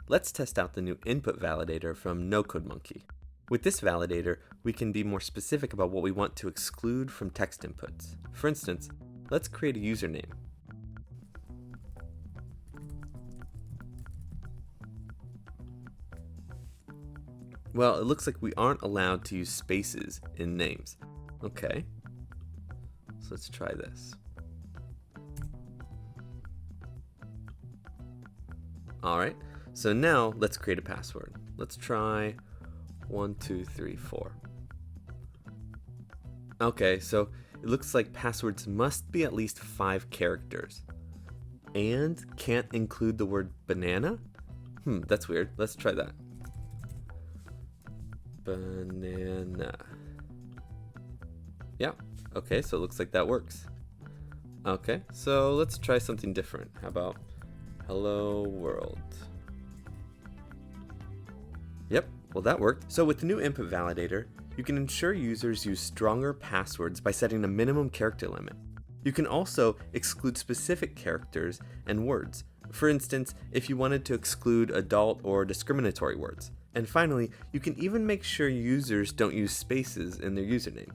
Let's test out the new input validator from NoCode Monkey. With this validator, we can be more specific about what we want to exclude from text inputs. For instance, let's create a username. Well, it looks like we aren't allowed to use spaces in names. Okay, so let's try this. Alright, so now let's create a password. Let's try 1234. Okay, so it looks like passwords must be at least 5 characters and can't include the word banana? That's weird. Let's try that. Banana. Yeah, okay, so it looks like that works. Okay, so let's try something different. How about hello world? Yep, well that worked. So with the new input validator, you can ensure users use stronger passwords by setting a minimum character limit. You can also exclude specific characters and words. For instance, if you wanted to exclude adult or discriminatory words. And finally, you can even make sure users don't use spaces in their username.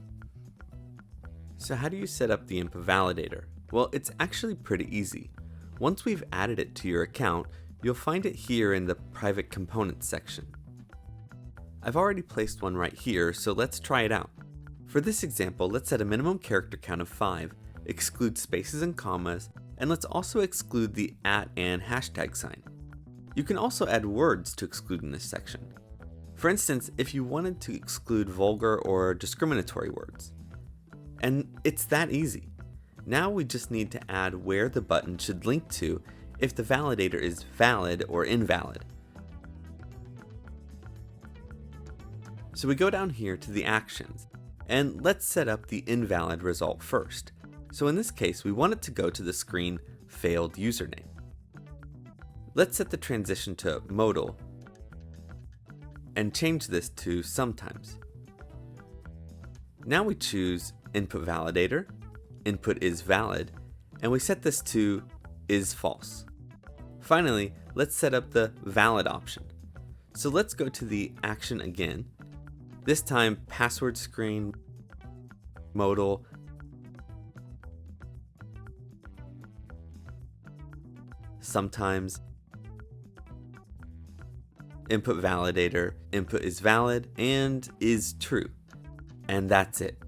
So how do you set up the input validator? Well, it's actually pretty easy. Once we've added it to your account, you'll find it here in the private components section. I've already placed one right here, so let's try it out. For this example, let's set a minimum character count of 5, exclude spaces and commas, and let's also exclude the @ and hashtag sign. You can also add words to exclude in this section. For instance, if you wanted to exclude vulgar or discriminatory words. And it's that easy. Now we just need to add where the button should link to if the validator is valid or invalid. So we go down here to the actions, and let's set up the invalid result first. So in this case, we want it to go to the screen failed username. Let's set the transition to modal and change this to sometimes. Now we choose input validator, input is valid, and we set this to is false. Finally, let's set up the valid option. So let's go to the action again. This time password screen, modal, sometimes, input validator, input is valid, and is true. And that's it.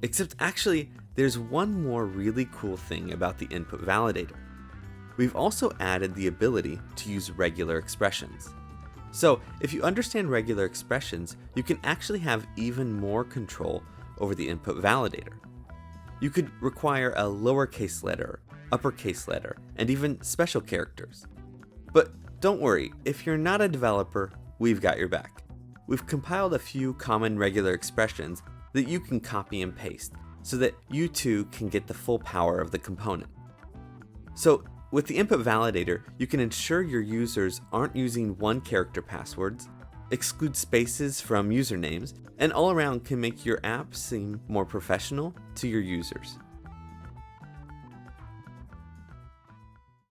Except actually, there's one more really cool thing about the input validator. We've also added the ability to use regular expressions. So if you understand regular expressions, you can actually have even more control over the input validator. You could require a lowercase letter, uppercase letter, and even special characters. But don't worry, if you're not a developer, we've got your back. We've compiled a few common regular expressions that you can copy and paste so that you too can get the full power of the component. So with the input validator, you can ensure your users aren't using one character passwords, exclude spaces from usernames, and all around can make your app seem more professional to your users.